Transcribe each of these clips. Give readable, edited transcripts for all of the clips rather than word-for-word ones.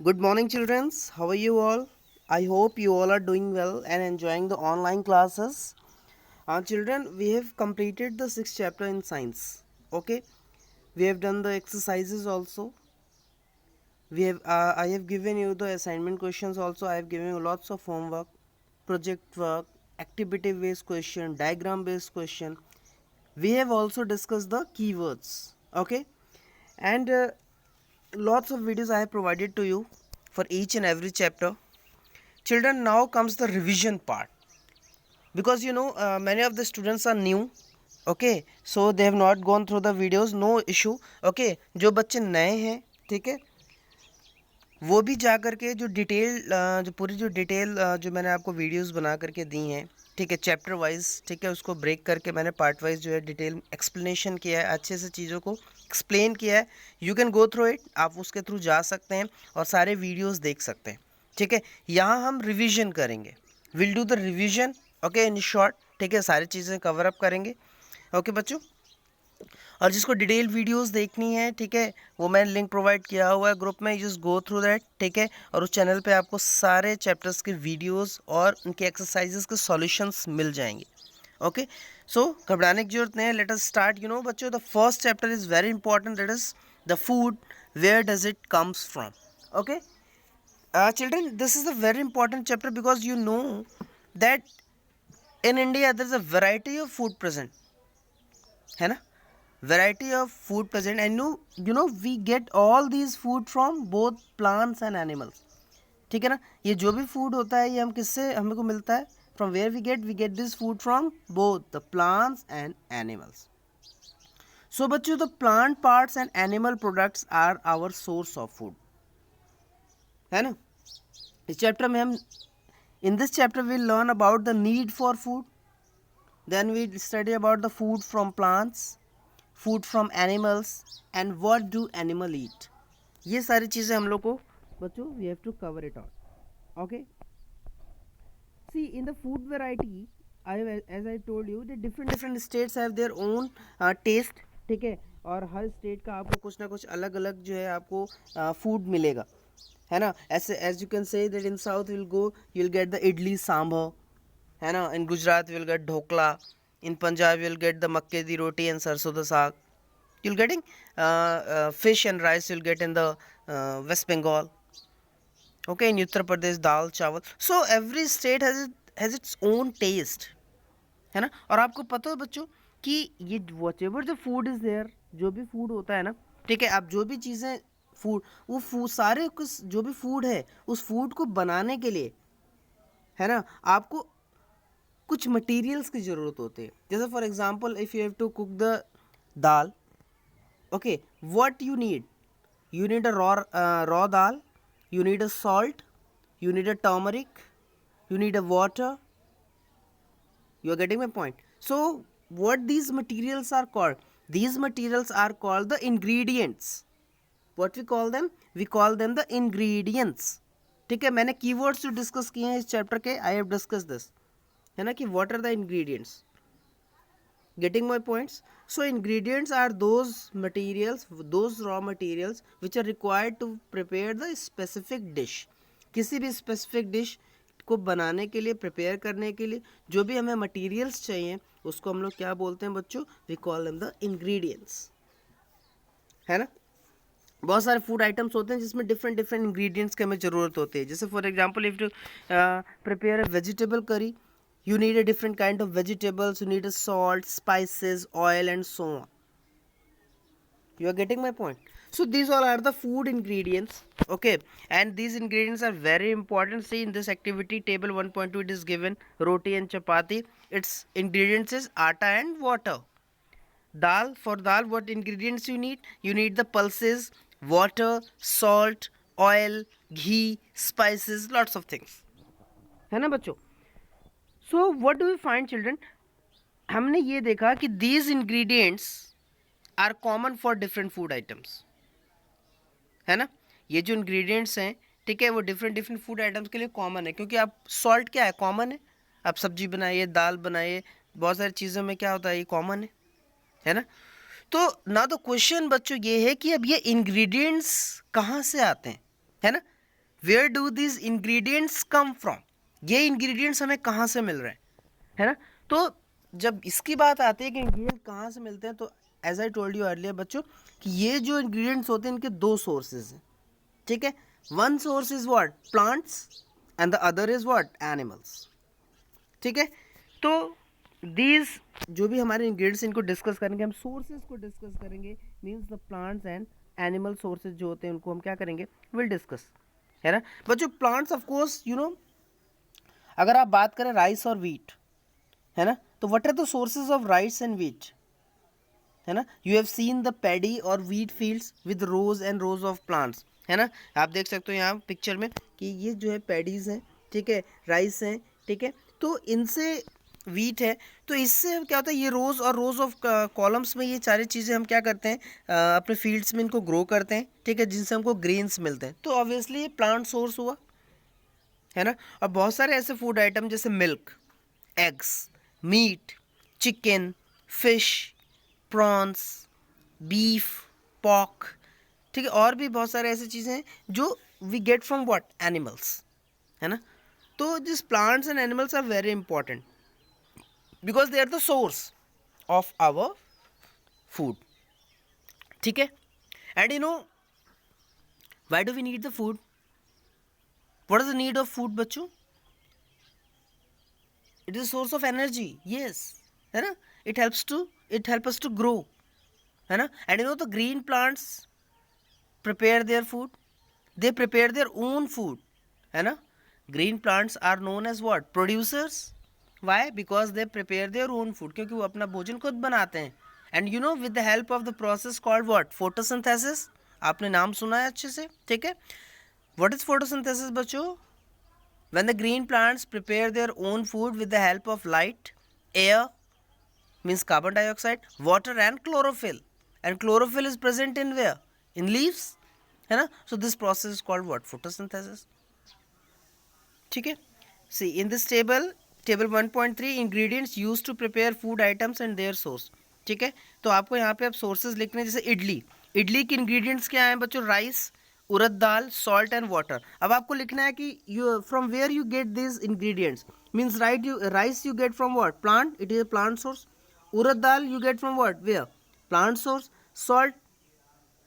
Good morning, children. How are you all? I hope you all are doing well and enjoying the online classes. Children, we have completed the sixth chapter in science. Okay, we have done the exercises also. I have given you the assignment questions also. I have given you lots of homework, project work, activity based question, diagram based question. We have also discussed the keywords. Okay, and lots of videos I have provided to you for each and every chapter. Children, now comes the revision part, because many of the students are new. Okay, so they have not gone through the videos. No issue. Okay, जो बच्चे नए हैं, ठीक है, वो भी जा करके जो डिटेल जो पूरी जो डिटेल जो मैंने आपको वीडियोस बना करके दी हैं, ठीक है, चैप्टर वाइज, ठीक है, उसको ब्रेक करके मैंने पार्ट वाइज जो है डिटेल एक्सप्लेनेशन किया है, अच्छे से चीज़ों को एक्सप्लेन किया है. You can go through it. आप उसके थ्रू जा सकते हैं और सारे वीडियोस देख सकते हैं. ठीक है, यहाँ हम रिवीजन करेंगे. Will do the revision. Okay, in short. ठीक है, सारी चीज़ें कवर अप करेंगे. ओके बच्चों, और जिसको डिटेल वीडियोस देखनी है, ठीक है, वो मैंने लिंक प्रोवाइड किया हुआ है ग्रुप में. Just go through that. ठीक है, और उस चैनल पे आपको सारे चैप्टर्स के वीडियोस और उनके एक्सरसाइजेस के सॉल्यूशंस मिल जाएंगे. ओके, सो घबराने की जरूरत नहीं है. Let us start. बच्चों, the first chapter is very important. That is the food. Where does it comes from. Okay children, this is a very important chapter because you know that in India there is a variety of food present. है ना, variety of food present, and we get all these food from both plants and animals. ठीक है ना, ये जो भी food होता है ये हम किससे हमें को मिलता है? From where we get this food from both the plants and animals. So बच्चों, the plant parts and animal products are our source of food. है ना, इस चैप्टर में हम in this chapter we'll learn about the need for food, then we study about the food from plants, food from animals, and what do animal eat. ये सारी चीज़ें हम लोग को बच्चों we have to cover it all. Okay, see, in the food variety, as I told you, the different states have their own taste. ठीक है, और हर स्टेट का आपको कुछ ना कुछ अलग अलग जो है आपको फूड मिलेगा. है ना, ऐसे as you can say that in south will go, you will get the idli sambar. है ना, in Gujarat will get dhokla. In Punjab will get the makke di roti and सरसों द साग. you'll getting fish and rice you'll get in the West Bengal. Okay, in Uttar Pradesh dal chawal. So every state has its own taste. है ना, और आपको पता है बच्चों कि ये whatever the food is there, जो भी फूड होता है ना, ठीक है, आप जो भी चीज़ें फूड, वो फूड सारे कुछ जो भी फूड है उस फूड को बनाने के लिए, है ना, आपको कुछ मटेरियल्स की ज़रूरत होती है. जैसे for example if you have to cook the dal. Okay, what you need? You need a raw dal. You need a salt. You need a turmeric. You need a water. You are getting my point. So what these materials are called? These materials are called the ingredients. What we call them? We call them the ingredients. ठीक है, मैंने keywords जो discuss किए हैं इस chapter के, I have discussed this. है ना, कि what are the ingredients? Getting my points? So ingredients are those materials, those raw materials which are required to prepare the specific dish. किसी भी specific dish को बनाने के लिए, प्रिपेयर करने के लिए जो भी हमें मटेरियल्स चाहिए उसको हम लोग क्या बोलते हैं बच्चों? We call them the ingredients. है ना, बहुत सारे फूड आइटम्स होते हैं जिसमें डिफरेंट इंग्रेडिएंट्स की हमें ज़रूरत होती है. जैसे for example if two prepare a vegetable curry, you need a different kind of vegetables, you need a salt, spices, oil, and so on. You are getting my point? So these all are the food ingredients. Okay, and these ingredients are very important. See, in this activity table 1.2 it is given roti and chapati. Its ingredients is atta and water. Dal, for dal what ingredients you need? You need the pulses, water, salt, oil, ghee, spices, lots of things. है ना बच्चों? So what do we find children? हमने ये देखा कि these ingredients are common for different food items. है ना, ये जो इंग्रेडिएंट्स हैं, ठीक है, वो डिफरेंट फूड आइटम्स के लिए कॉमन है. क्योंकि आप सॉल्ट क्या है? कॉमन है. आप सब्जी बनाइए, दाल बनाइए, बहुत सारी चीज़ों में क्या होता है? ये कॉमन है ना. तो ना तो क्वेश्चन बच्चों ये है कि अब ये इंग्रेडिएंट्स कहाँ से आते हैं, है ना. Where do this ingredients come from, ये इंग्रेडिएंट्स हमें कहाँ से मिल रहे हैं, है ना। तो जब इसकी बात आती है कि इंग्रेडिएंट कहाँ से मिलते हैं, तो as I told you earlier बच्चों कि ये जो इंग्रेडिएंट्स होते हैं इनके दो सोर्सेज हैं, ठीक है। One source is what, plants, and the other is what, animals, ठीक है। तो दीज जो भी हमारे इंग्रेडिएंट्स इनको डिस्कस करेंगे, हम सोर्सेज को डिस्कस करेंगे, means the plants and animal sources जो होते हैं उनको हम क्या करेंगे, विल डिस्कस, है ना। बच्चों plants of course you know, अगर आप बात करें राइस और वीट, है ना, तो what are the sources of rice and wheat, है ना। You have seen the paddy और wheat fields with rows and rows of plants, है ना। आप देख सकते हो यहाँ पिक्चर में कि ये जो है पैडीज हैं, ठीक है, राइस हैं, ठीक है, तो इनसे वीट है, तो इससे क्या होता है, ये रोज और रोज ऑफ कॉलम्स में ये सारी चीज़ें हम क्या करते हैं, अपने फील्ड्स में इनको ग्रो करते हैं, ठीक है, जिनसे हमको ग्रेन्स मिलते हैं, तो ऑब्वियसली ये प्लांट सोर्स हुआ, है ना। और बहुत सारे ऐसे फूड आइटम जैसे milk, eggs, meat, chicken, fish, prawns, beef, pork, ठीक है, और भी बहुत सारे ऐसी चीज़ें हैं जो we get from what, animals, है ना। तो this plants and animals are very important because they are the source of our food, ठीक है। And you know why do we need the food, what is the need of food बच्चों, it is source of energy, yes, है ना, it help us to grow, है ना। And you know the green plants prepare their food, they prepare their own food, है ना। green plants are known as what, producers, why, because they prepare their own food, क्योंकि वो अपना भोजन खुद बनाते हैं, and you know with the help of the process called what, photosynthesis, आपने नाम सुना है अच्छे से, ठीक है। what is photosynthesis बच्चों, when the green plants prepare their own food with the help of light, air means carbon dioxide, water and chlorophyll, and chlorophyll is present in where, in leaves, है ना। so this process is called what, photosynthesis, ठीक है। see in this table 1.3 ingredients used to prepare food items and their source, ठीक है। तो आपको यहाँ पे अब सोर्सेज लिखने, जैसे इडली के इंग्रेडिएंट्स क्या हैं बच्चों, rice, urad dal, salt and water. अब आपको लिखना है कि you from where you get this ingredients, means rice you get from what, plant, it is a plant source, urad dal you get from what, where, plant source, salt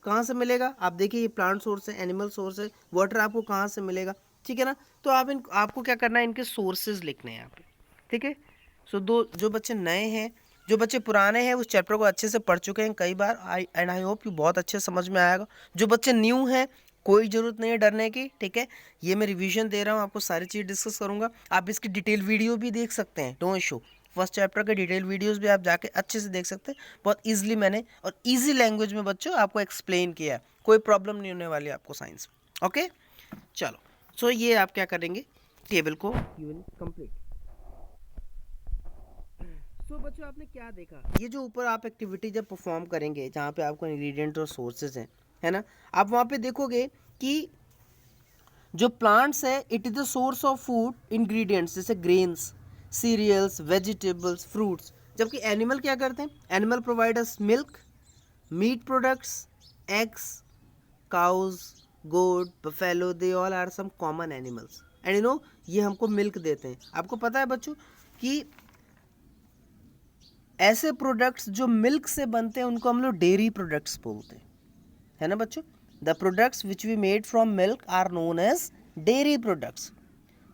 कहाँ से मिलेगा, आप देखिए ये प्लांट सोर्स है, एनिमल सोर्स है, water आपको कहाँ से मिलेगा, ठीक है ना। तो आपको क्या करना है, इनके सोर्सेज लिखने हैं यहाँ पे, ठीक है। सो जो बच्चे नए हैं, जो बच्चे पुराने हैं उस चैप्टर को अच्छे से पढ़ चुके हैं कई बार, आई होप यू बहुत अच्छे समझ में आएगा। जो बच्चे न्यू हैं कोई ज़रूरत नहीं है डरने की, ठीक है, ये मैं रिवीजन दे रहा हूँ, आपको सारी चीज़ डिस्कस करूँगा, आप इसकी डिटेल वीडियो भी देख सकते हैं, डोंट इशू, फर्स्ट चैप्टर के डिटेल वीडियोस भी आप जाके अच्छे से देख सकते हैं, बहुत इजीली मैंने और इजी लैंग्वेज में बच्चों आपको एक्सप्लेन किया है, कोई प्रॉब्लम नहीं होने वाली आपको साइंस में, ओके। चलो सो ये आप क्या करेंगे, टेबल को यू विल कंप्लीट। सो बच्चों आपने क्या देखा, ये जो ऊपर आप एक्टिविटी जब परफॉर्म करेंगे जहाँ पे आपको इंग्रेडिएंट और सोर्सेज हैं, है ना, आप वहाँ पे देखोगे कि जो प्लांट्स है it is the source of food ingredients, जैसे ग्रेन्स, सीरियल्स, वेजिटेबल्स, फ्रूट्स, जबकि एनिमल क्या करते हैं, animal provide us milk, meat products, eggs, cows, goat, buffalo, they all are some common animals, and you know ये हमको milk देते हैं। आपको पता है बच्चों कि ऐसे प्रोडक्ट्स जो मिल्क से बनते हैं उनको हम लोग डेयरी प्रोडक्ट्स बोलते हैं, है ना बच्चों। The products which we made from milk are known as dairy products.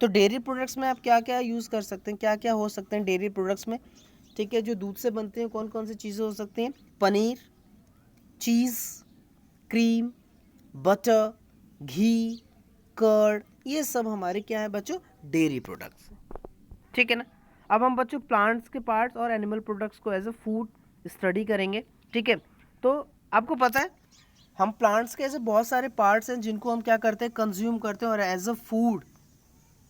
तो डेयरी प्रोडक्ट्स में आप क्या क्या यूज़ कर सकते हैं, क्या क्या हो सकते हैं डेयरी प्रोडक्ट्स में, ठीक है, जो दूध से बनते हैं कौन कौन सी चीज़ें हो सकती हैं, पनीर, चीज़, क्रीम, बटर, घी, कर्ड, ये सब हमारे क्या है बच्चों, डेयरी प्रोडक्ट्स, ठीक है ना। अब हम बच्चों प्लांट्स के पार्ट्स और एनिमल प्रोडक्ट्स को एज अ फूड स्टडी करेंगे, ठीक है। तो आपको पता है हम प्लांट्स के ऐसे बहुत सारे पार्ट्स हैं जिनको हम क्या करते हैं, कंज्यूम करते हैं और एज अ फूड,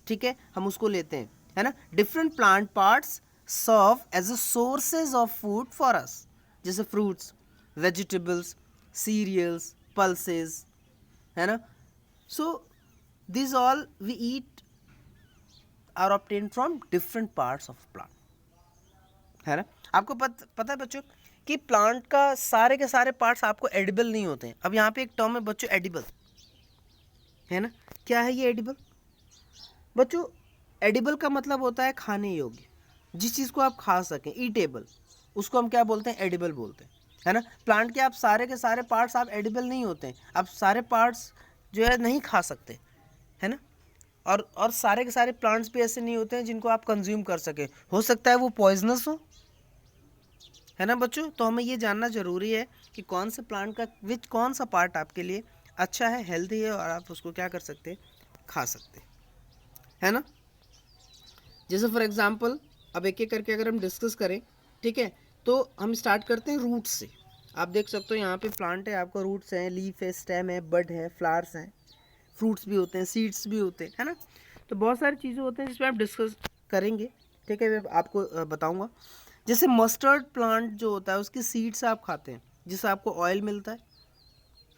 ठीक है, हम उसको लेते हैं, है ना। Different plant parts serve as a sources of food for us, जैसे फ्रूट्स, वेजिटेबल्स, सीरियल्स, पल्सेस, है ना। So this all we eat are obtained from different parts of plant, है ना। आपको पता है बच्चों कि प्लांट का सारे के सारे पार्ट्स आपको एडिबल नहीं होते हैं। अब यहाँ पे एक टर्म है बच्चों, एडिबल, है ना। क्या है ये एडिबल? बच्चों एडिबल का मतलब होता है खाने योग्य, जिस चीज़ को आप खा सकें, ईटेबल, उसको हम क्या बोलते हैं? एडिबल बोलते हैं, है ना। प्लांट के आप सारे के सारे पार्ट्स आप एडिबल नहीं होते हैं, आप सारे पार्ट्स जो है नहीं खा सकते, है ना। और सारे के सारे प्लांट्स भी ऐसे नहीं होते हैं जिनको आप कंज्यूम कर सकें, हो सकता है वो पॉइजनस हो, है ना बच्चों। तो हमें ये जानना ज़रूरी है कि कौन से प्लांट का कौन सा पार्ट आपके लिए अच्छा है, हेल्दी है, और आप उसको क्या कर सकते हैं? खा सकते हैं, है ना। जैसे फॉर एग्जांपल अब एक एक करके अगर हम डिस्कस करें, ठीक है, तो हम स्टार्ट करते हैं रूट्स से। आप देख सकते हो यहाँ पे प्लांट है, आपका रूट्स हैं, लीफ है, स्टेम है, बड है, फ्लावर्स हैं, फ्रूट्स भी होते हैं, सीड्स भी होते हैं, है ना। तो बहुत सारी चीज़ें होते हैं जिसमें आप डिस्कस करेंगे, ठीक है, मैं आपको बताऊँगा। जैसे मस्टर्ड प्लांट जो होता है उसकी सीड्स आप खाते हैं, जिससे आपको ऑयल मिलता है,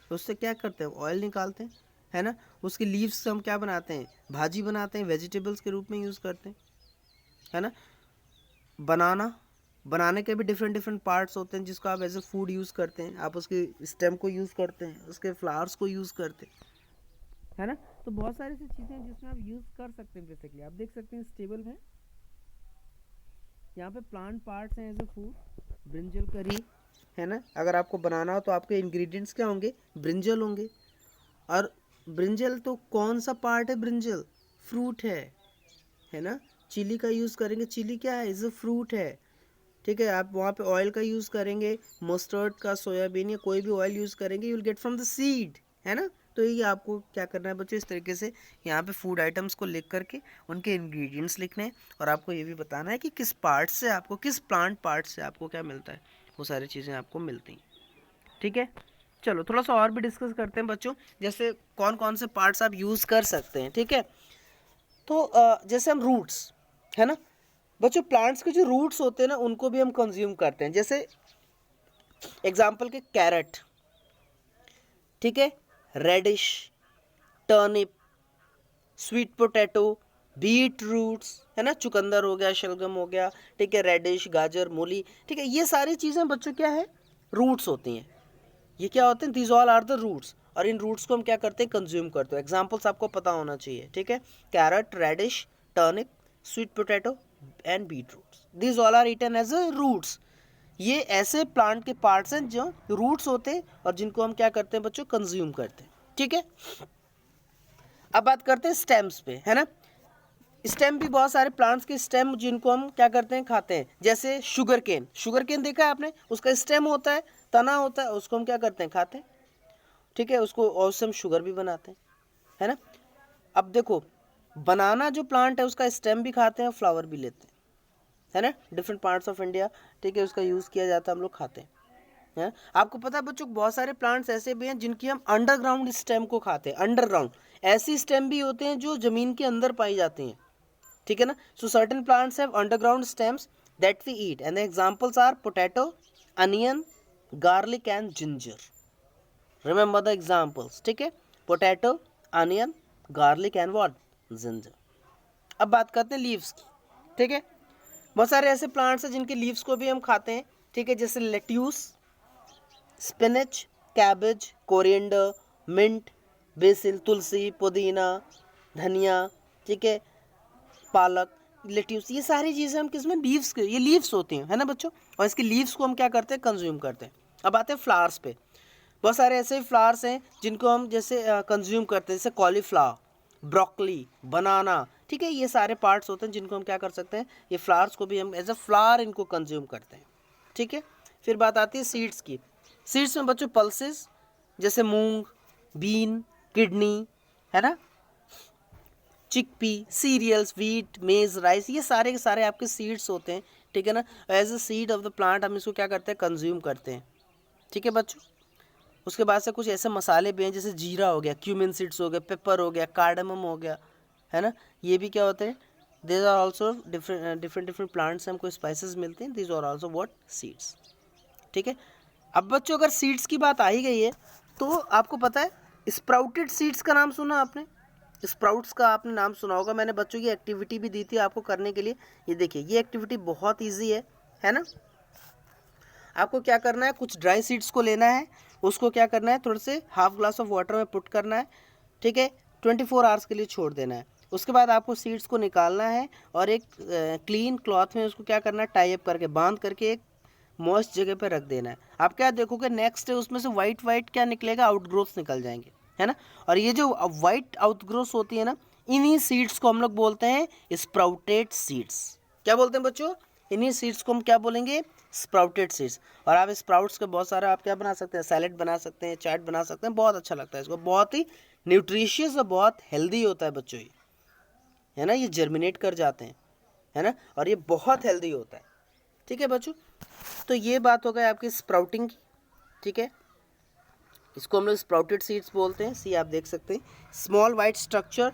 तो उससे क्या करते हैं? ऑयल निकालते हैं, है ना। उसकी लीव्स से हम क्या बनाते हैं? भाजी बनाते हैं, वेजिटेबल्स के रूप में यूज़ करते हैं, है ना। बनाने के भी डिफरेंट डिफरेंट पार्ट्स होते हैं जिसको आप एज ए फूड यूज़ करते हैं, आप उसके स्टेम को यूज़ करते हैं, उसके फ्लावर्स को यूज़ करते हैं, है ना। तो बहुत सारी ऐसी चीज़ें हैं जिसमें आप यूज़ कर सकते हैं। बेसिकली आप देख सकते हैं इस टेबल में यहाँ पे प्लांट पार्ट्स हैं एज ए फूड, ब्रिंजल करी, है ना। अगर आपको बनाना हो तो आपके इंग्रेडिएंट्स क्या होंगे? ब्रिंजल होंगे। और ब्रिंजल तो कौन सा पार्ट है? ब्रिंजल फ्रूट है ना। चिली का यूज़ करेंगे, चिली क्या है? इज़ अ फ्रूट है, ठीक है। आप वहाँ पे ऑयल का यूज़ करेंगे, मस्टर्ड का, सोयाबीन या कोई भी ऑयल यूज़ करेंगे, you will get from the seed, है ना। तो ये आपको क्या करना है बच्चों? इस तरीके से यहाँ पे फूड आइटम्स को लिख करके उनके इंग्रेडिएंट्स लिखने हैं, और आपको ये भी बताना है कि किस पार्ट से आपको, किस प्लांट पार्ट से आपको क्या मिलता है, वो सारी चीज़ें आपको मिलती हैं, ठीक है। चलो थोड़ा सा और भी डिस्कस करते हैं बच्चों, जैसे कौन कौन से पार्ट्स आप यूज़ कर सकते हैं, ठीक है। तो जैसे हम रूट्स, है ना बच्चों, प्लांट्स के जो रूट्स होते हैं ना उनको भी हम कंज्यूम करते हैं। जैसे एग्जाम्पल के कैरेट, ठीक है, radish, turnip, sweet potato, beet roots, है ना, चुकंदर हो गया, शलगम हो गया, ठीक है, रेडिश, गाजर, मूली, ठीक है, ये सारी चीज़ें बच्चों क्या है? रूट्स होती हैं। ये क्या होते हैं? These all are the roots, और इन रूट्स को हम क्या करते हैं? कंज्यूम करते हैं। एग्जाम्पल्स आपको पता होना चाहिए, ठीक है। Carrot, radish, turnip, sweet potato and beet roots, these all are eaten as a roots. ये ऐसे प्लांट के पार्ट्स हैं जो रूट्स होते हैं और जिनको हम क्या करते हैं बच्चों? कंज्यूम करते हैं, ठीक है। अब बात करते हैं स्टेम्स पे, है ना। स्टेम भी बहुत सारे प्लांट्स के स्टेम जिनको हम क्या करते हैं? खाते हैं। जैसे शुगर केन, शुगर केन देखा है आपने? उसका स्टेम होता है, तना होता है, उसको हम क्या करते हैं? खाते हैं, ठीक है। उसको और उससे हम शुगर भी बनाते हैं, है ना। अब देखो, बनाना जो प्लांट है उसका स्टेम भी खाते हैं, फ्लावर भी लेते हैं, है ना। डिफरेंट पार्ट्स ऑफ इंडिया, ठीक है, उसका यूज़ किया जाता है, हम लोग खाते हैं, है। आपको पता है बच्चों, बहुत सारे प्लांट्स ऐसे भी हैं जिनकी हम अंडरग्राउंड स्टेम को खाते हैं। अंडरग्राउंड ऐसी स्टेम भी होते हैं जो जमीन के अंदर पाई जाती हैं, ठीक है ना। So certain plants have underground stems that we eat, and the examples are potato, onion, garlic and ginger. Remember the examples, ठीक है। Potato, onion, garlic and what? Ginger. अब बात करते हैं लीव्स की, ठीक है। बहुत सारे ऐसे प्लांट्स हैं जिनके लीव्स को भी हम खाते हैं, ठीक है। जैसे lettuce, spinach, cabbage, coriander, mint, basil, तुलसी, पुदीना, धनिया, ठीक है, पालक, लेट्यूस, ये सारी चीज़ें हम किसमें? लीव्स के, ये लीव्स होती हैं, है ना बच्चों। और इसकी लीव्स को हम क्या करते हैं? कंज्यूम करते हैं। अब आते हैं फ्लावर्स पे। बहुत सारे ऐसे फ्लावर्स हैं जिनको हम जैसे कंज्यूम करते हैं, जैसे कॉलीफ्लावर, ब्रोकली, बनाना, ठीक है। ये सारे पार्ट्स होते हैं जिनको हम क्या कर सकते हैं? ये फ्लावर्स को भी हम एज अ फ्लावर इनको कंज्यूम करते हैं, ठीक है। फिर बात आती है सीड्स की। सीड्स में बच्चों पल्सेस, जैसे मूंग, बीन, किडनी, है ना, चिकपी, सीरियल्स, व्हीट, मेज, राइस, ये सारे के सारे आपके सीड्स होते हैं, ठीक है ना। As a seed of the plant हम इसको क्या करते हैं? कंज्यूम करते हैं, ठीक है बच्चों। उसके बाद से कुछ ऐसे मसाले भी हैं जैसे जीरा हो गया, क्यूमिन सीड्स हो गया, पेपर हो गया, कार्डमम हो गया, है ना। ये भी क्या होते हैं? These are also different different plants से हमको स्पाइसेस मिलते हैं, these are also what? Seeds, ठीक है। अब बच्चों अगर सीड्स की बात आ ही गई है तो आपको पता है स्प्राउटेड सीड्स का नाम सुना आपने? स्प्राउट्स का आपने नाम सुना होगा। मैंने बच्चों की एक्टिविटी भी दी थी आपको करने के लिए। ये देखिए, ये एक्टिविटी बहुत ईजी है ना। आपको क्या करना है? कुछ ड्राई सीड्स को लेना है, उसको क्या करना है? थोड़े से हाफ ग्लास ऑफ वाटर में पुट करना है, ठीक है। 24 आवर्स के लिए छोड़ देना है। उसके बाद आपको सीड्स को निकालना है और एक क्लीन क्लॉथ में उसको क्या करना है, टाई अप करके बांध करके एक मॉइस्ट जगह पे रख देना है। आप क्या देखोगे नेक्स्ट डे उसमें से वाइट वाइट क्या निकलेगा, आउटग्रोथ्स निकल जाएंगे, है ना। और ये जो वाइट आउटग्रोथ्स होती है ना, इन्हीं सीड्स को हम लोग बोलते हैं स्प्राउटेड सीड्स। क्या बोलते हैं बच्चों, इन्हीं सीड्स को हम क्या बोलेंगे, स्प्राउटेड सीड्स। और आप स्प्राउट्स के बहुत सारे आप क्या बना सकते हैं, सैलेड बना सकते हैं, चाट बना सकते हैं, बहुत अच्छा लगता है इसको, बहुत ही न्यूट्रिशियस और बहुत हेल्दी होता है बच्चों ये, है ना। ये जर्मिनेट कर जाते हैं, है ना, और ये बहुत हेल्दी होता है। ठीक है बच्चों, तो ये बात हो गई आपकी स्प्राउटिंग की। ठीक है, इसको हम लोग स्प्राउटेड सीड्स बोलते हैं। सी आप देख सकते हैं, small white structure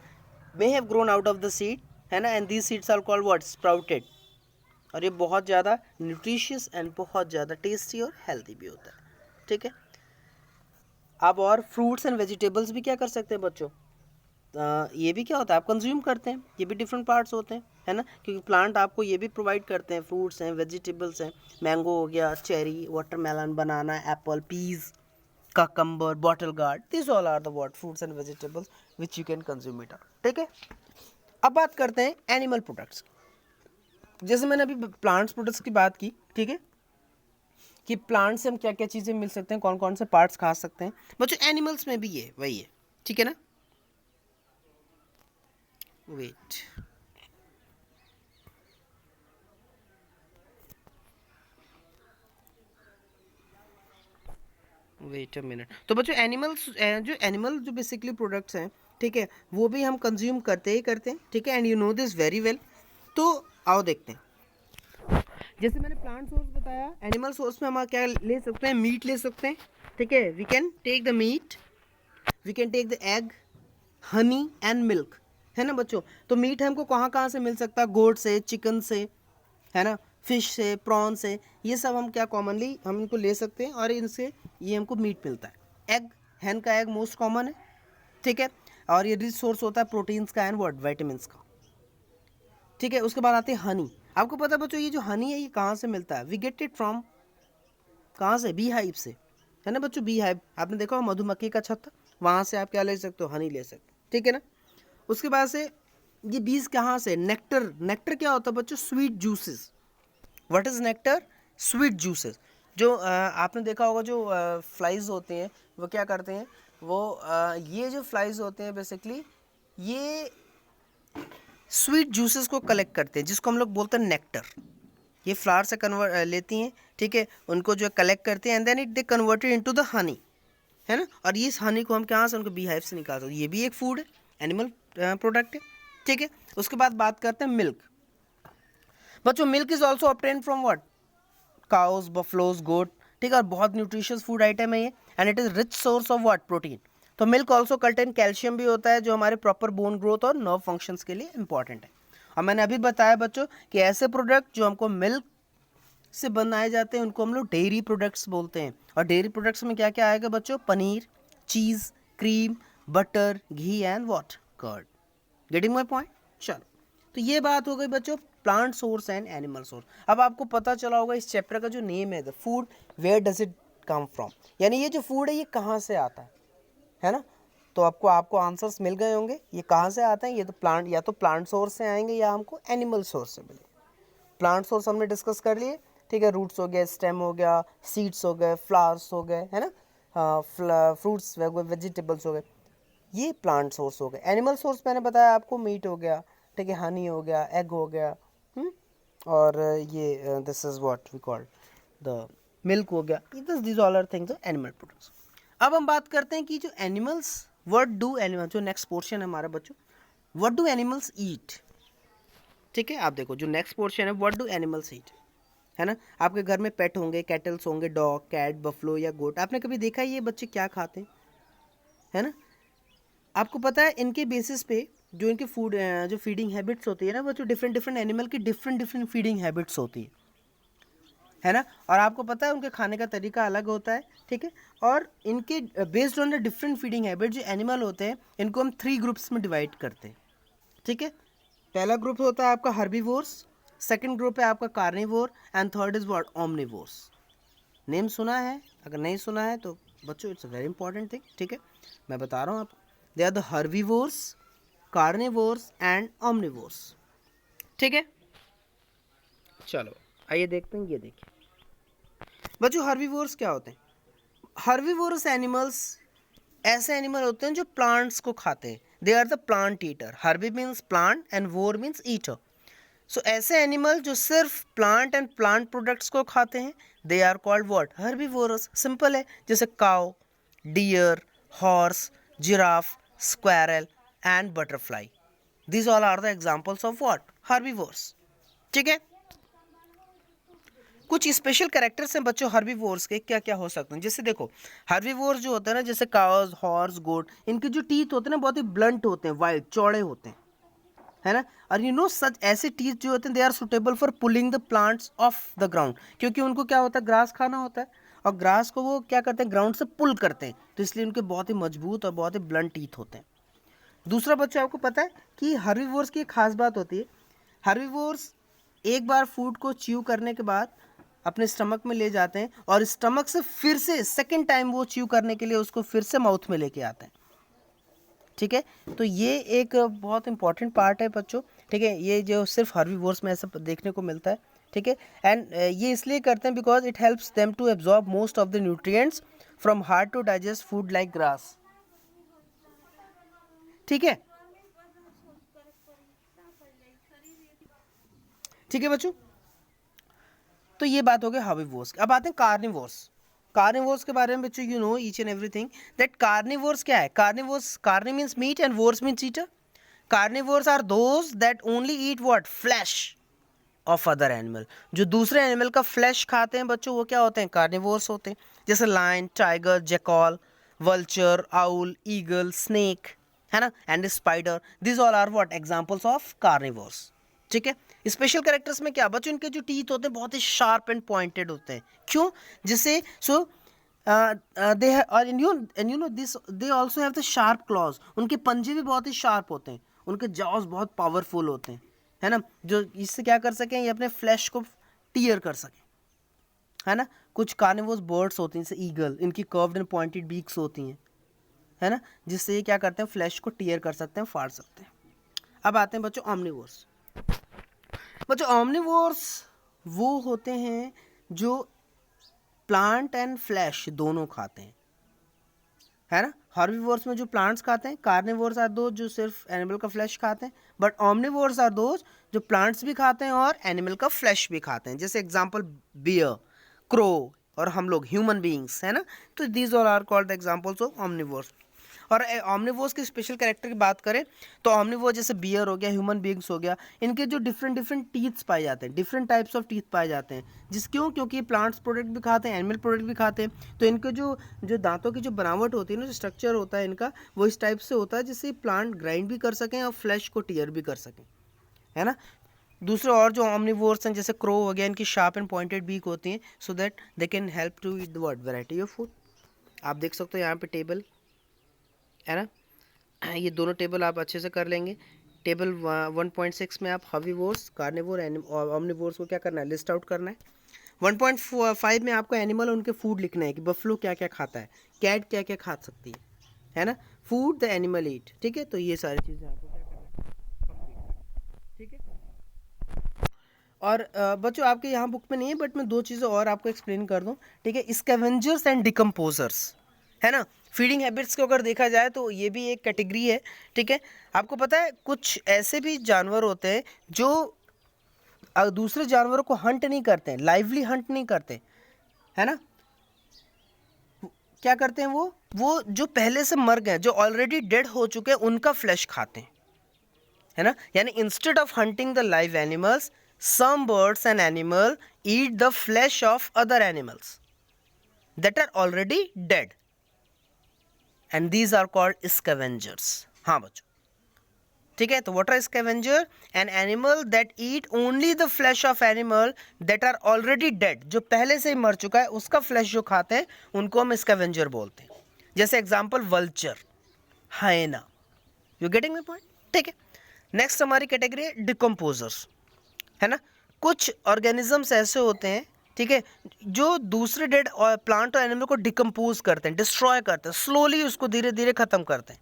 may have grown out of the seed, है ना, and these seeds are called what, sprouted. और ये बहुत ज़्यादा न्यूट्रिशियस एंड बहुत ज़्यादा टेस्टी और हेल्दी भी होता है। ठीक है, आप और फ्रूट्स एंड वेजिटेबल्स भी क्या कर सकते हैं बच्चों, ये भी क्या होता है, आप कंज्यूम करते हैं, ये भी डिफरेंट पार्ट्स होते हैं, है ना, क्योंकि प्लांट आपको ये भी प्रोवाइड करते हैं, फ्रूट्स हैं, वेजिटेबल्स हैं, मैंगो हो गया, cherry, watermelon, banana, apple, peas, cucumber, bottle gourd, these all are the what fruits and vegetables which you can consume it out। ठीक है, अब बात करते हैं एनिमल प्रोडक्ट्स की। जैसे मैंने अभी प्लांट्स प्रोडक्ट्स की बात की, ठीक है, कि प्लांट से हम क्या क्या चीज़ें मिल सकते हैं, कौन कौन से पार्ट्स खा सकते हैं बच्चों, एनिमल्स में भी ये वही है। ठीक है ना, वेट, वेट अ मिनट। तो बच्चों एनिमल्स जो बेसिकली प्रोडक्ट्स हैं, ठीक है, वो भी हम कंज्यूम करते ही करते हैं। ठीक है, and you no this very well. तो आओ देखते हैं, जैसे मैंने प्लांट सोर्स बताया, एनिमल सोर्स में हम क्या ले सकते हैं, मीट ले सकते हैं। ठीक है, we can take the meat, we can take the egg, honey and milk, है ना बच्चों। तो मीट हमको कहाँ कहाँ से मिल सकता है, गोट से, चिकन से, है ना, फिश से, प्रॉन से, ये सब हम क्या कॉमनली हम इनको ले सकते हैं और इनसे ये हमको मीट मिलता है। एग, हैन का एग मोस्ट कॉमन है। ठीक है, और ये रिच सोर्स होता है प्रोटीन्स का एंड व्हाट, विटामिन्स का। ठीक है, उसके बाद आते हैं हनी। आपको पता है बच्चों, ये जो हनी है ये कहाँ से मिलता है, वी गेट इट फ्रॉम, कहाँ से, बी हाइव से, है ना बच्चों। बी हाइव आपने देखा हो, मधुमक्खी का छत्ता, वहाँ से आप क्या ले सकते हो, हनी ले सकते हो। ठीक है ना, उसके बाद से ये बीज कहाँ से, नेक्टर। नेक्टर क्या होता है बच्चों, sweet juices. What is nectar, sweet juices. जो आपने देखा होगा जो फ्लाइज होते हैं वो क्या करते हैं, वो ये जो फ्लाइज होते हैं बेसिकली ये स्वीट जूसेस को कलेक्ट करते हैं, जिसको हम लोग बोलते हैं नेक्टर। ये फ्लावर से कन्वर्ट लेती हैं, ठीक है, उनको जो कलेक्ट करते हैं and then it they converted into the honey, है ना। और इस हनी को हम कहाँ से, उनको बी हाइव से निकालते हैं। ये भी एक फूड है, एनिमल प्रोडक्ट है। ठीक है, उसके बाद बात करते हैं मिल्क। बच्चों milk is also obtain from what, cows, buffaloes, goat. ठीक है, और बहुत न्यूट्रिशियस फूड आइटम है ये, and it is rich source of what, protein. तो मिल्क ऑल्सो कंटेन कैल्शियम भी होता है, जो हमारे प्रॉपर बोन ग्रोथ और नर्व फंक्शंस के लिए इंपॉर्टेंट है। और मैंने अभी बताया बच्चों कि ऐसे प्रोडक्ट जो हमको मिल्क से बनाए जाते हैं उनको हम लोग डेयरी प्रोडक्ट्स बोलते हैं। और डेयरी प्रोडक्ट्स में क्या क्या आएगा बच्चों, paneer, cheese, cream, butter, ghee and what, curd. Getting my point. चलो, तो ये बात हो गई बच्चों plant source and animal source. अब आपको पता चला होगा इस चैप्टर का जो नेम है, the food where does it come from, यानी ये जो फूड है ये कहाँ से आता है ना। तो आपको आंसर्स मिल गए होंगे, ये कहाँ से आते हैं, ये तो प्लांट, या तो प्लांट सोर्स से आएंगे या हमको एनिमल सोर्स से मिलेंगे। प्लांट सोर्स हमने डिस्कस कर लिए, ठीक है, रूट्स हो गए, स्टेम हो गया, सीड्स हो गए, फ्लावर्स हो गए, है ना, फ्रूट्स, वेजिटेबल्स हो गए, ये प्लांट सोर्स हो गए। एनिमल सोर्स मैंने बताया आपको, मीट हो गया, ठीक है, हनी हो गया, एग हो गया, और ये this is what we call the milk हो गया। This all are things animal products. अब हम बात करते हैं कि जो एनिमल्स, व्हाट डू एनिमल, जो नेक्स्ट पोर्शन है हमारा बच्चों, व्हाट डू एनिमल्स ईट। ठीक है, आप देखो जो नेक्स्ट पोर्शन है, व्हाट डू एनिमल्स ईट, है ना। आपके घर में पेट होंगे, कैटल्स होंगे, डॉग, कैट, बफलो या गोट। आपने कभी देखा है ये बच्चे क्या खाते हैं, है ना। आपको पता है इनके बेसिस पे जो इनके फूड, जो फीडिंग हैबिट्स होती है ना, वो जो डिफरेंट डिफरेंट एनिमल की डिफरेंट डिफरेंट फीडिंग हैबिट्स होती है ना। और आपको पता है उनके खाने का तरीका अलग होता है, ठीक है। और इनके based on the different feeding habit जो एनिमल होते हैं, इनको हम 3 ग्रुप्स में डिवाइड करते हैं। ठीक है, पहला ग्रुप होता है आपका हर्बीवोर्स, सेकंड ग्रुप है आपका carnivore, and third is what, omnivores. Name सुना है, अगर नहीं सुना है तो बच्चों it's a very important thing. ठीक है, मैं बता रहा हूँ आपको। They are the herbivores, carnivores and omnivores. ठीक है, चलो आइए देखते हैं। ये देखिए बच्चों, हर्बीवोर्स क्या होते हैं? हर्बीवोरस एनिमल्स ऐसे एनिमल होते हैं जो प्लांट्स को खाते हैं। They are the plant eater. Herbi means plant and vore means eater. So ऐसे एनिमल जो सिर्फ प्लांट एंड प्लांट प्रोडक्ट्स को खाते हैं, they are called what? Herbivores. Simple है, जैसे cow, deer, horse, giraffe, squirrel and butterfly. These all are the examples of what? Herbivores. ठीक है, कुछ स्पेशल कैरेक्टर्स हैं बच्चों हर्बीवोर्स के, क्या क्या हो सकते हैं। जैसे देखो, हर्बीवोर्स जो होते हैं ना, जैसे काउज, हॉर्स, गोट, इनके जो टीथ होते हैं ना बहुत ही ब्लंट होते हैं, वाइड, चौड़े होते हैं, है ना। और यू नो सच ऐसे टीथ जो होते हैं, they are suitable for pulling the plants of the ground, क्योंकि उनको क्या होता है, ग्रास खाना होता है, और ग्रास को वो क्या करते हैं, ग्राउंड से पुल करते हैं, तो इसलिए उनके बहुत ही मजबूत और बहुत ही ब्लंट टीथ होते हैं। दूसरा बच्चों, आपको पता है कि हर्बीवोर्स की एक खास बात होती है, हर्बीवोर्स एक बार फूड को च्यू करने के बाद अपने स्टमक में ले जाते हैं, और स्टमक से फिर से सेकेंड टाइम वो च्यू करने के लिए उसको फिर से माउथ में लेके आते हैं। ठीक है, तो ये एक बहुत इंपॉर्टेंट पार्ट है बच्चों। ठीक है, ये जो सिर्फ हर्बीवोर्स में ऐसा देखने को मिलता है। ठीक है, एंड ये इसलिए करते हैं because it helps them to absorb most of the nutrients from hard to digest food like grass. ठीक है, ठीक है बच्चों, तो ये बात हो गई हर्बीवोर्स। अब आते हैं कार्निवोर्स। कार्निवोर्स के बारे में बच्चों you know each and everything that carnivores क्या है। Carnivores, carni means meat and vores means eater. Carnivores are those that only eat what? Flesh of other animal. जो दूसरे एनिमल का फ्लैश खाते हैं बच्चों, वो क्या होते हैं? कार्निवोर्स होते हैं। जैसे lion, tiger, jackal, vulture, owl, eagle, snake, है ना, and spider. This all are what? Examples of carnivores. ठीक है, स्पेशल कैरेक्टर्स में क्या बच्चों, इनके जो टीथ होते हैं बहुत ही शार्प एंड पॉइंटेड होते हैं। क्यों? जिससे सो दे और you know this they also have the sharp clause. उनके पंजे भी बहुत ही शार्प होते हैं, उनके जॉज बहुत पावरफुल होते हैं, है ना, जो इससे क्या कर सकें, ये अपने फ्लैश को टीयर कर सकें, है ना। कुछ कार्निवोरस बर्ड्स होती हैं जैसे ईगल, इनकी कर्व्ड एंड पॉइंटेड बीक्स होती हैं, है ना, जिससे ये क्या करते हैं, फ्लैश को टीयर कर सकते हैं, फाड़ सकते हैं। अब आते हैं बच्चों ऑमनिवोर्स। बच्चों ऑमनिवोर्स वो होते हैं जो प्लांट एंड फ्लैश दोनों खाते हैं, है ना। हर्बीवोर्स में जो प्लांट्स खाते हैं, कार्निवोर्स आर दो जो सिर्फ एनिमल का फ्लैश खाते हैं, बट ऑमनिवोर्स आर दो जो प्लांट्स भी खाते हैं और एनिमल का फ्लैश भी खाते हैं। जैसे एग्जांपल बियर, क्रो, और हम लोग ह्यूमन बीइंग्स, है ना। तो these all are called the examples of omnivores. और ऑमनिवोर्स के स्पेशल कैरेक्टर की बात करें तो ऑमनिवोर जैसे बियर हो गया, ह्यूमन बीइंग्स हो गया, इनके जो डिफरेंट डिफरेंट टीथ्स पाए जाते हैं, डिफरेंट टाइप्स ऑफ टीथ पाए जाते हैं। क्योंकि प्लांट्स प्रोडक्ट भी खाते हैं, एनिमल प्रोडक्ट भी खाते हैं, तो इनके जो जो दांतों की जो बनावट होती है ना, जो स्ट्रक्चर होता है इनका, वो इस टाइप से होता है जिससे प्लांट ग्राइंड भी कर सकें और फ्लैश को टीयर भी कर सकें, है ना। दूसरे और जो ऑमनिवोर्स हैं जैसे क्रो हो गया, इनकी शार्प एंड पॉइंटेड बीक होती हैं, so that they can help to eat the what? Variety of food. आप देख सकते हो यहाँ पे टेबल, है ना, ये दोनों टेबल आप अच्छे से कर लेंगे। टेबल 1.6 में आप हर्बीवोर्स, कार्निवोर, और ऑमनिवोर्स को क्या करना है? लिस्ट आउट करना है। 1.5 में आपको एनिमल और उनके फूड लिखना है कि बफलो क्या क्या खाता है, कैट क्या क्या खा सकती है ना, फूड द एनिमल ईट। ठीक है, तो ये सारी चीज़ें आपको क्या करना है? कंप्लीट करना है। ठीक है, और बच्चों आपके यहाँ बुक में नहीं है, बट मैं दो चीज़ें और आपको एक्सप्लेन कर दूँ। ठीक है, स्कैवेंजर्स एंड डिकम्पोजर्स, है ना। फीडिंग हैबिट्स को अगर देखा जाए तो ये भी एक कैटेगरी है। ठीक है, आपको पता है कुछ ऐसे भी जानवर होते हैं जो दूसरे जानवरों को हंट नहीं करते हैं, लाइवली हंट नहीं करते, है ना। क्या करते हैं वो जो पहले से मर गए, जो ऑलरेडी डेड हो चुके हैं, उनका फ्लैश खाते हैं, है ना। यानी instead of hunting the live animals, some birds and animal eat the flesh of other animals that are already dead, and these are called scavengers. हाँ बच्चों, ठीक है, तो what are scavenger? An animal that eat only the flesh of animal that are already dead, जो पहले से ही मर चुका है उसका फ्लैश जो खाते हैं उनको हम स्कैवेंजर बोलते हैं। जैसे example vulture, hyena. You getting my point? ठीक है, नेक्स्ट हमारी कैटेगरी है डिकम्पोजर्स, है ना। कुछ ऑर्गेनिजम्स ऐसे होते हैं, ठीक है, जो दूसरे डेड प्लांट और एनिमल को डिकम्पोज करते हैं, डिस्ट्रॉय करते हैं, स्लोली उसको धीरे धीरे खत्म करते हैं,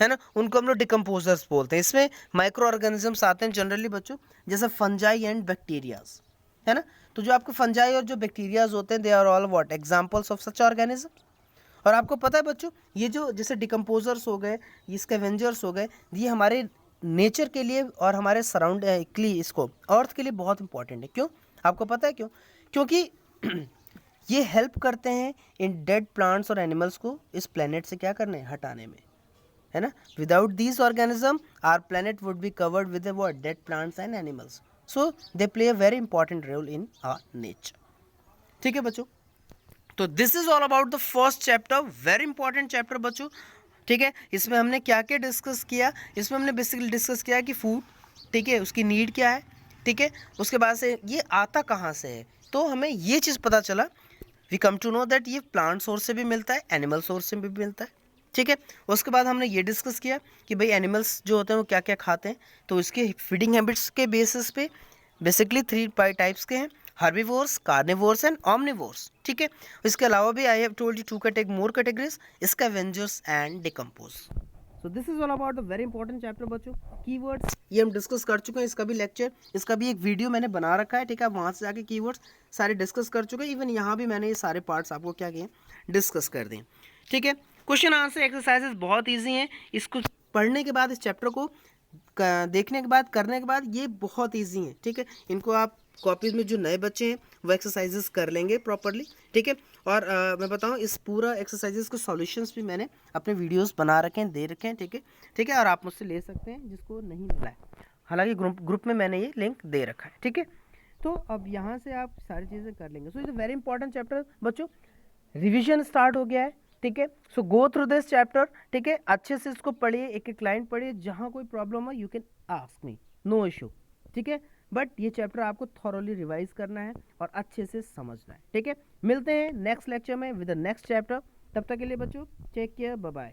है ना, उनको हम लोग डिकम्पोजर्स बोलते हैं। इसमें माइक्रो ऑर्गेनिजम्स आते हैं जनरली बच्चों, जैसे फंजाई एंड बैक्टीरियाज, है ना। तो जो आपको फंजाई और जो बैक्टीरियाज होते हैं, they are all what examples of such organism. और आपको पता है बच्चों, ये जो जैसे डिकम्पोजर्स हो गए, ये स्कैवेंजर्स हो गए, ये हमारे नेचर के लिए और हमारे सराउंड इसको अर्थ के लिए बहुत इंपॉर्टेंट है। क्यों, आपको पता है क्यों? क्योंकि ये हेल्प करते हैं इन डेड प्लांट्स और एनिमल्स को इस प्लेनेट से क्या करने, हटाने में, है ना। Without these organism our planet would be covered with what, dead plants and animals. So they play a very important role in our nature. ठीक है बच्चों, तो this is all about the first chapter, very important chapter बच्चों। ठीक है, इसमें हमने क्या क्या डिस्कस किया? इसमें हमने बेसिकली डिस्कस किया कि फूड, ठीक है, उसकी नीड क्या है, ठीक है, उसके बाद से ये आता कहाँ से है, तो हमें ये चीज़ पता चला, we come to know that ये प्लांट सोर्स से भी मिलता है, एनिमल सोर्स से भी मिलता है। ठीक है, उसके बाद हमने ये डिस्कस किया कि भाई एनिमल्स जो होते हैं वो क्या क्या खाते हैं, तो इसके फीडिंग हैबिट्स के बेसिस पे बेसिकली 3 टाइप्स के हैं, हर्बीवोर्स, कार्निवोर्स एंड ऑमनिवोर्स। ठीक है, इसके अलावा भी I have told you 2 more categories, scavengers and decompose. So this is all about the very important chapter बच्चों। कीवर्ड्स ये हम डिस्कस कर चुके हैं, इसका भी लेक्चर, इसका भी एक वीडियो मैंने बना रखा है। ठीक है, आप वहाँ से जाके कीवर्ड्स सारे डिस्कस कर चुके हैं। इवन यहाँ भी मैंने ये सारे पार्ट्स आपको क्या किए, डिस्कस कर दिए। ठीक है, क्वेश्चन आंसर एक्सरसाइजेस बहुत ईजी हैं। इसको पढ़ने के बाद, इस चैप्टर को देखने के बाद, करने के बाद, ये बहुत ईजी है। ठीक है, इनको आप कॉपीज में जो नए बच्चे हैं वो एक्सरसाइजेस कर लेंगे प्रॉपरली। ठीक है, और मैं बताऊं, इस पूरा एक्सरसाइजेस के सॉल्यूशंस भी मैंने अपने वीडियोस बना रखे हैं, दे रखे हैं। ठीक है, ठीक है, और आप मुझसे ले सकते हैं जिसको नहीं मिला है, हालांकि ग्रुप में मैंने ये लिंक दे रखा है। ठीक है, तो अब यहाँ से आप सारी चीज़ें कर लेंगे। So it's a very important chapter बच्चों, रिवीजन स्टार्ट हो गया है। ठीक है, सो गो थ्रू दिस चैप्टर। ठीक है, अच्छे से इसको पढ़िए, एक एक लाइन पढ़िए, जहाँ कोई प्रॉब्लम हो you can ask me, no issue. ठीक है, बट ये चैप्टर आपको थॉरोली रिवाइज करना है और अच्छे से समझना है। ठीक है, मिलते हैं नेक्स्ट लेक्चर में विद द नेक्स्ट चैप्टर। तब तक के लिए बच्चों टेक केयर, बाय बाय।